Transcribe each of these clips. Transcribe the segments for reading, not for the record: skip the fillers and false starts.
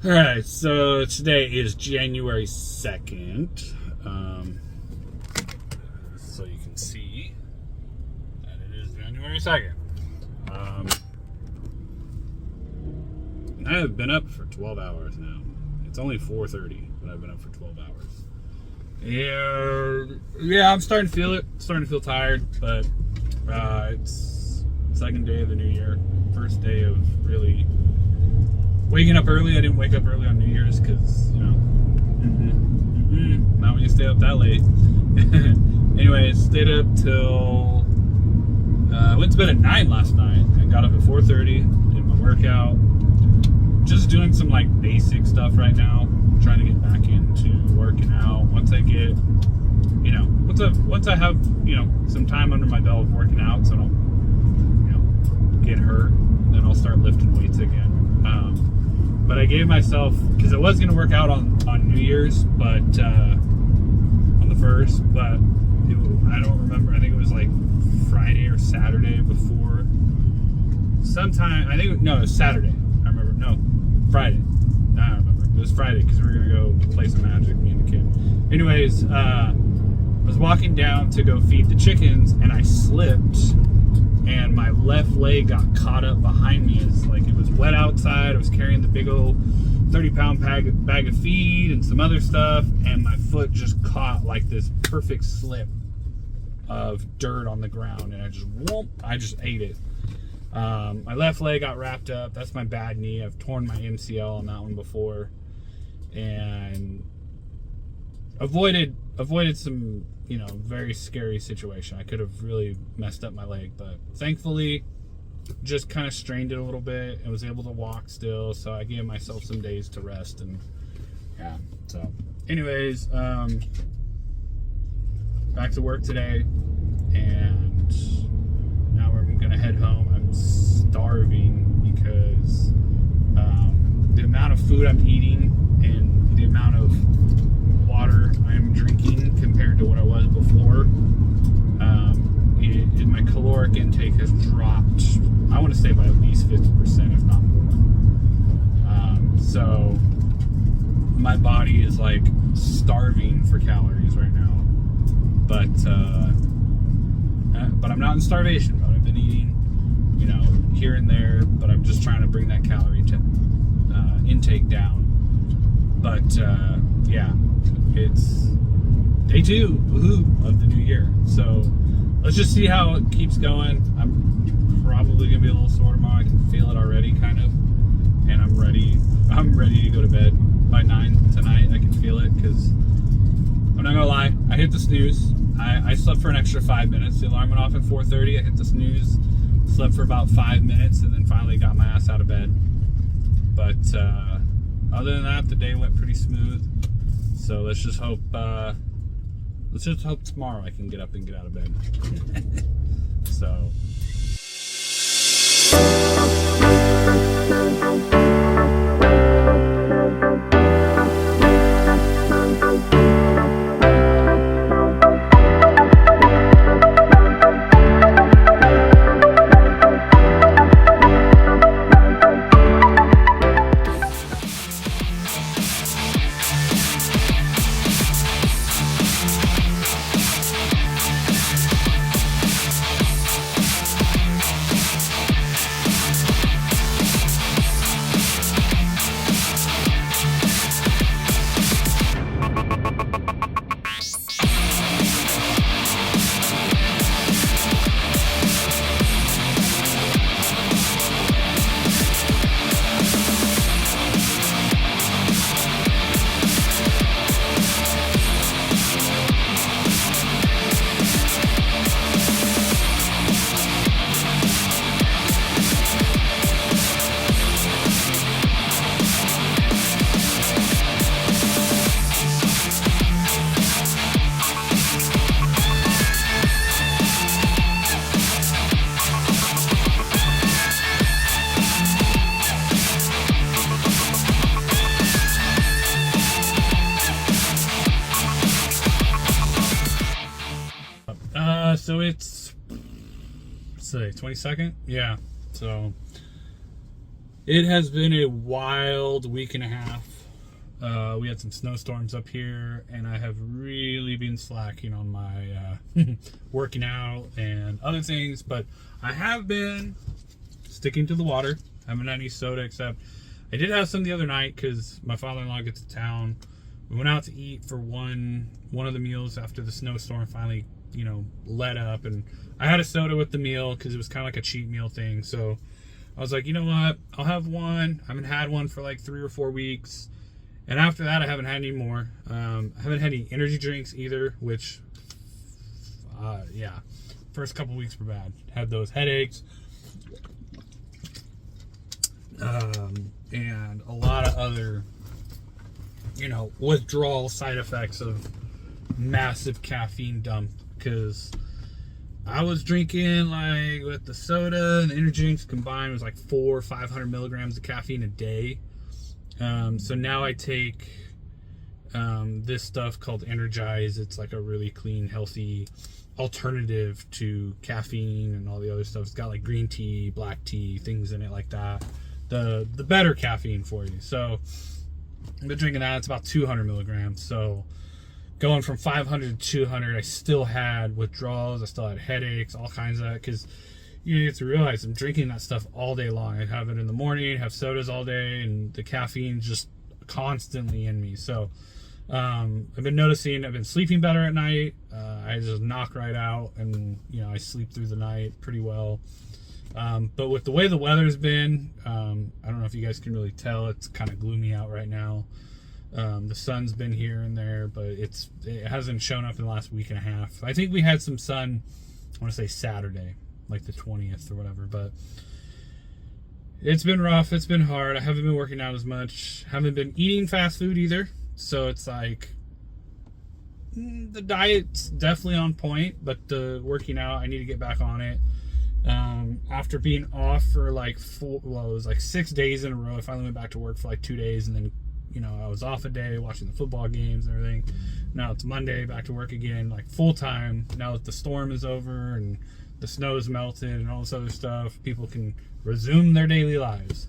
All right, so today is January 2nd. So you can see that it is January 2nd. I have been up for 12 hours now. It's only 4:30, but I've been up for 12 hours. Yeah, I'm starting to feel it. Starting to feel tired, but it's second day of the new year. First day of really waking up early. I didn't wake up early on New Year's because, not when you stay up that late. Anyways, stayed up till went to bed at 9 last night and got up at 4:30. Did my workout. Just doing some like basic stuff right now. Trying to get back into working out. Once I get, once I have, some time under my belt of working out, so I don't, get hurt, then I'll start lifting weights again. But I gave myself, because I was going to work out on New Year's, but on the 1st, but I don't remember. I think it was like Friday or Saturday before. Sometime, it was Saturday. I remember. No, Friday. I don't remember. It was Friday because we were going to go play some Magic, me and the kid. Anyways, I was walking down to go feed the chickens, and I slipped. And my left leg got caught up behind me. It's like it was wet outside. I was carrying the big old 30-pound bag of feed and some other stuff, and my foot just caught like this perfect slip of dirt on the ground, and I just ate it. My left leg got wrapped up. That's my bad knee. I've torn my MCL on that one before, and avoided some very scary situation. I could have really messed up my leg, but thankfully just kind of strained it a little bit and was able to walk still, so I gave myself some days to rest. And yeah, so anyways, back to work today, and now we're gonna head home. I'm starving because the amount of food I'm eating and the amount of water I'm drinking compared to what I was before, my caloric intake has dropped, I want to say by at least 50%, if not more. So my body is like starving for calories right now, but I'm not in starvation mode. I've been eating, here and there, but I'm just trying to bring that calorie intake down. But yeah, it's day 2 of the new year, so let's just see how it keeps going. I'm probably gonna be a little sore tomorrow. I can feel it already, kind of, and I'm ready to go to bed by 9 tonight. I can feel it, because I'm not gonna lie, I hit the snooze. I slept for an extra 5 minutes. The alarm went off at 4:30. I hit the snooze, slept for about 5 minutes, and then finally got my ass out of bed. But other than that, the day went pretty smooth. So let's just hope tomorrow I can get up and get out of bed. So. So it's, say, 22nd? Yeah. So, It has been a wild week and a half. We had some snowstorms up here, and I have really been slacking on my working out and other things, but I have been sticking to the water. I haven't had any soda, except I did have some the other night because my father-in-law gets to town. We went out to eat for one of the meals after the snowstorm finally, let up, and I had a soda with the meal because it was kind of like a cheat meal thing. So I was like, you know what? I'll have one. I haven't had one for like 3 or 4 weeks. And after that, I haven't had any more. I haven't had any energy drinks either, which, first couple weeks were bad. Had those headaches. And a lot of other, withdrawal side effects of massive caffeine dump. Because I was drinking, like, with the soda and the energy drinks combined, it was like 400 or 500 milligrams of caffeine a day. So now I take this stuff called Energize. It's like a really clean, healthy alternative to caffeine and all the other stuff. It's got like green tea, black tea, things in it like that. The better caffeine for you. So I've been drinking that. It's about 200 milligrams. So going from 500 to 200, I still had withdrawals. I still had headaches, all kinds of that. Because you get to realize I'm drinking that stuff all day long. I have it in the morning, have sodas all day, and the caffeine's just constantly in me. So I've been noticing I've been sleeping better at night. I just knock right out, and I sleep through the night pretty well. But with the way the weather's been, I don't know if you guys can really tell, it's kind of gloomy out right now. The sun's been here and there, but it hasn't shown up in the last week and a half. I think we had some sun, I want to say Saturday, like the 20th or whatever, but it's been rough. It's been hard. I haven't been working out as much. Haven't been eating fast food either. So it's like the diet's definitely on point, but the working out, I need to get back on it. After being off for it was like 6 days in a row. I finally went back to work for like 2 days, and then I was off a day watching the football games and everything. Now it's Monday, back to work again, like full time. Now that the storm is over and the snow's melted and all this other stuff, people can resume their daily lives.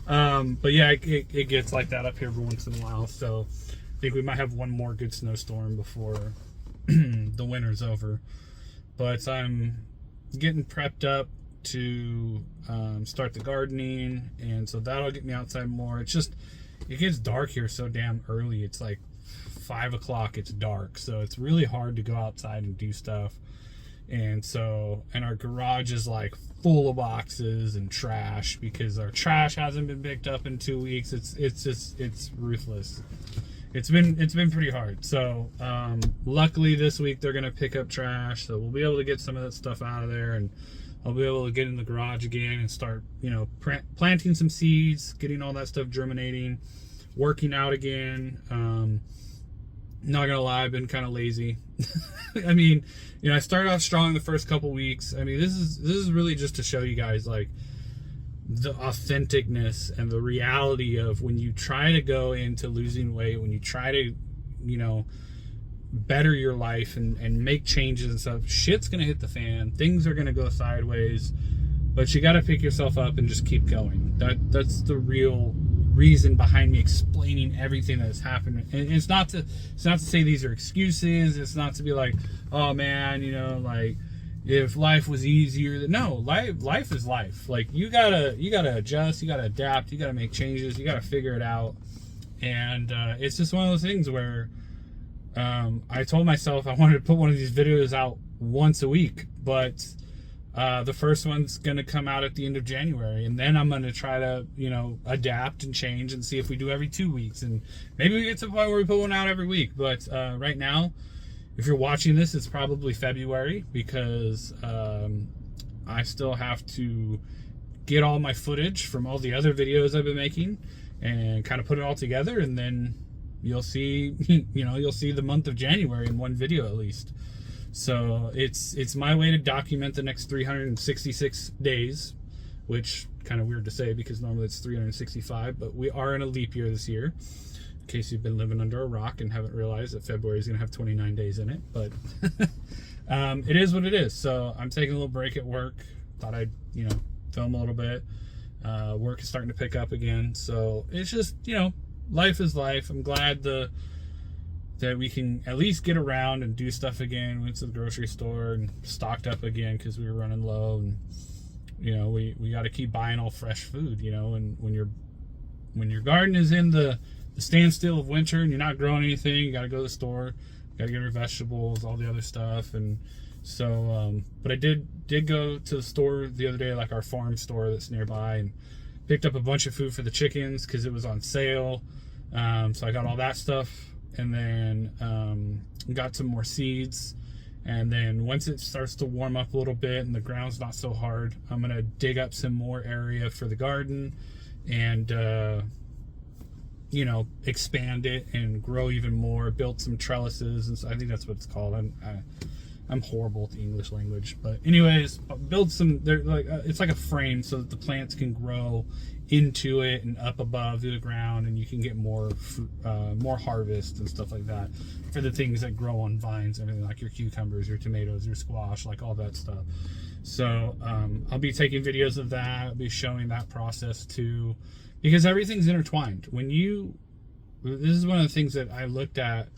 But yeah, it gets like that up here every once in a while. So I think we might have one more good snowstorm before the winter's over. But I'm getting prepped up to start the gardening, and so that'll get me outside more. It gets dark here so damn early. It's like 5 o'clock, it's dark, so it's really hard to go outside and do stuff. And our garage is like full of boxes and trash because our trash hasn't been picked up in 2 weeks. It's ruthless. It's been pretty hard. So luckily this week they're gonna pick up trash, so we'll be able to get some of that stuff out of there, and I'll be able to get in the garage again and start planting some seeds, getting all that stuff germinating, working out again. Not gonna lie, I've been kind of lazy. I mean, I started off strong the first couple weeks. I mean, this is really just to show you guys like the authenticness and the reality of when you try to go into losing weight, when you try to, better your life and make changes and stuff, shit's gonna hit the fan. Things are gonna go sideways, but you gotta pick yourself up and just keep going. That's the real reason behind me explaining everything that has happened. And it's not to say these are excuses. It's not to be like, oh man, like if life was easier. No, life is life. Like you gotta adjust, you gotta adapt, you gotta make changes, you gotta figure it out. And it's just one of those things where I told myself I wanted to put one of these videos out once a week, but the first one's going to come out at the end of January, and then I'm going to try to, adapt and change and see if we do every 2 weeks, and maybe we get to the point where we put one out every week. But right now, if you're watching this, it's probably February because I still have to get all my footage from all the other videos I've been making and kind of put it all together, and then you'll see, you'll see the month of January in one video at least. So it's my way to document the next 366 days, which kind of weird to say because normally it's 365, but we are in a leap year this year, in case you've been living under a rock and haven't realized that February is going to have 29 days in it. But it is what it is. So I'm taking a little break at work. Thought I'd, film a little bit. Work is starting to pick up again. So it's just, life is life. I'm glad that we can at least get around and do stuff again. Went to the grocery store and stocked up again because we were running low. And, we got to keep buying all fresh food, and when your garden is in the standstill of winter and you're not growing anything, you got to go to the store, got to get your vegetables, all the other stuff. And so, but I did go to the store the other day, like our farm store that's nearby, and picked up a bunch of food for the chickens because it was on sale. So I got all that stuff, and then got some more seeds. And then once it starts to warm up a little bit and the ground's not so hard, I'm gonna dig up some more area for the garden and expand it and grow even more, build some trellises. And so I think that's what it's called. I'm horrible at the English language, but anyways, build some. They're like it's like a frame so that the plants can grow into it and up above the ground, and you can get more harvest and stuff like that for the things that grow on vines, everything like your cucumbers, your tomatoes, your squash, like all that stuff. So I'll be taking videos of that. I'll be showing that process too, because everything's intertwined. This is one of the things that I looked at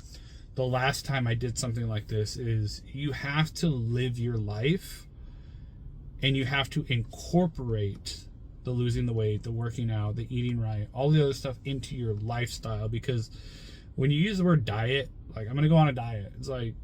the last time I did something like this, is you have to live your life and you have to incorporate the losing the weight, the working out, the eating right, all the other stuff into your lifestyle. Because when you use the word diet, like I'm going to go on a diet, it's like,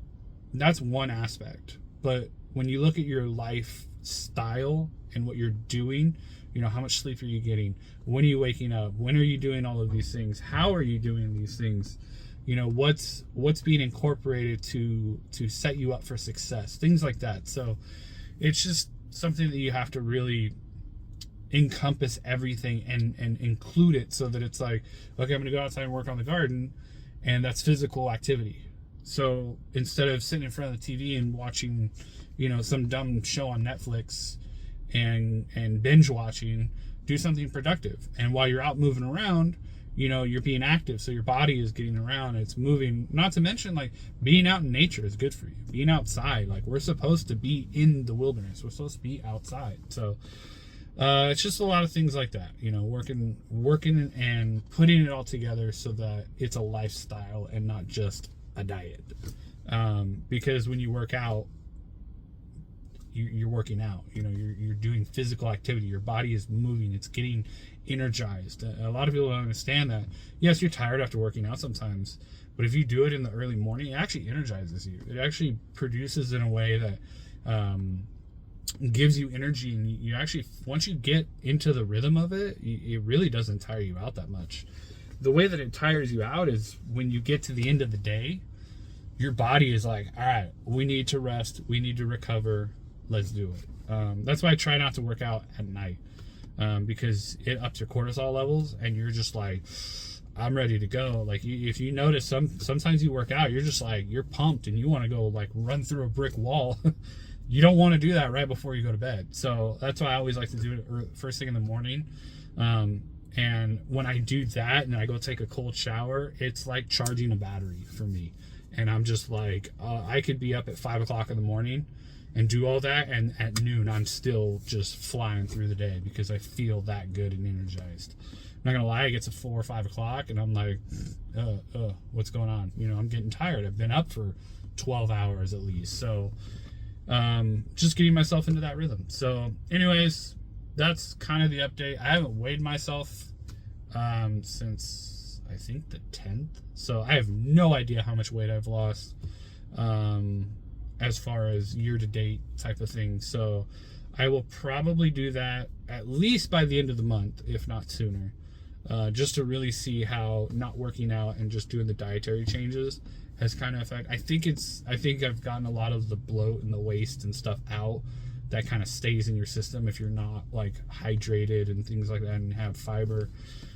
that's one aspect. But when you look at your lifestyle and what you're doing, how much sleep are you getting? When are you waking up? When are you doing all of these things? How are you doing these things? What's being incorporated to set you up for success, things like that. So it's just something that you have to really encompass everything and include it, so that it's like, okay, I'm gonna go outside and work on the garden, and that's physical activity. So instead of sitting in front of the TV and watching some dumb show on Netflix and binge watching, do something productive. And while you're out moving around, you're being active, so your body is getting around, it's moving. Not to mention, like, being out in nature is good for you. Being outside, like, we're supposed to be in the wilderness, we're supposed to be outside. So it's just a lot of things like that, working and putting it all together so that it's a lifestyle and not just a diet. Because when you work out, you're working out, you're doing physical activity, your body is moving, it's getting energized. A lot of people don't understand that. Yes, you're tired after working out sometimes, but if you do it in the early morning, it actually energizes you. It actually produces in a way that gives you energy, and you actually, once you get into the rhythm of it, it really doesn't tire you out that much. The way that it tires you out is when you get to the end of the day, your body is like, all right, we need to rest, we need to recover, let's do it. That's why I try not to work out at night, because it ups your cortisol levels, and you're just like, I'm ready to go. Like, if you notice, sometimes you work out, you're just like, you're pumped and you want to go like run through a brick wall. You don't want to do that right before you go to bed. So that's why I always like to do it first thing in the morning. And when I do that and I go take a cold shower, it's like charging a battery for me. And I'm just like, I could be up at 5 o'clock in the morning and do all that, and at noon I'm still just flying through the day because I feel that good and energized. I'm not gonna lie, it gets to 4 or 5 o'clock and I'm like, what's going on? I'm getting tired. I've been up for 12 hours at least. So just getting myself into that rhythm. So anyways, that's kind of the update. I haven't weighed myself since I think the 10th, so I have no idea how much weight I've lost as far as year to date type of thing. So I will probably do that at least by the end of the month, if not sooner, just to really see how not working out and just doing the dietary changes has kind of affected. I think I've gotten a lot of the bloat and the waste and stuff out that kind of stays in your system if you're not like hydrated and things like that and have fiber.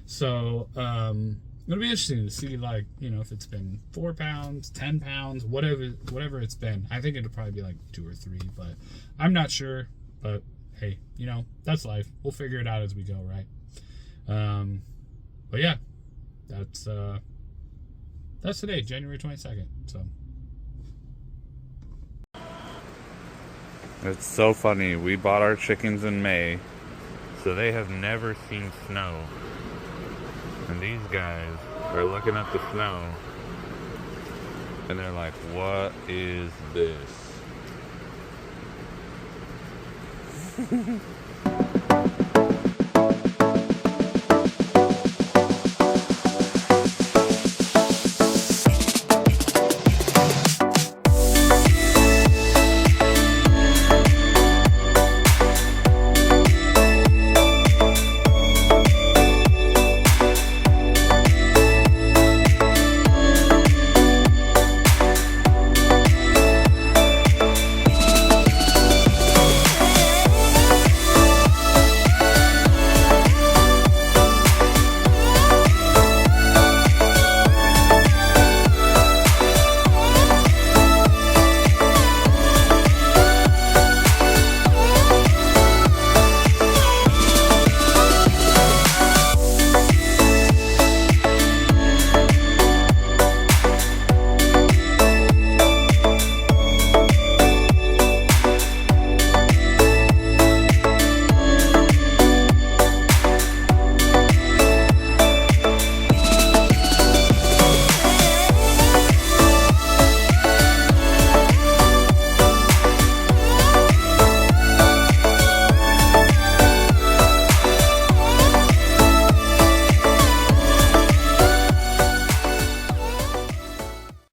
So it'll be interesting to see, like, if it's been 4 pounds, 10 pounds, whatever it's been. I think it'll probably be like 2 or 3, but I'm not sure. But hey, that's life. We'll figure it out as we go, right? But yeah, that's today, January 22nd. So it's so funny. We bought our chickens in May, So they have never seen snow. And these guys are looking at the snow and they're like, what is this?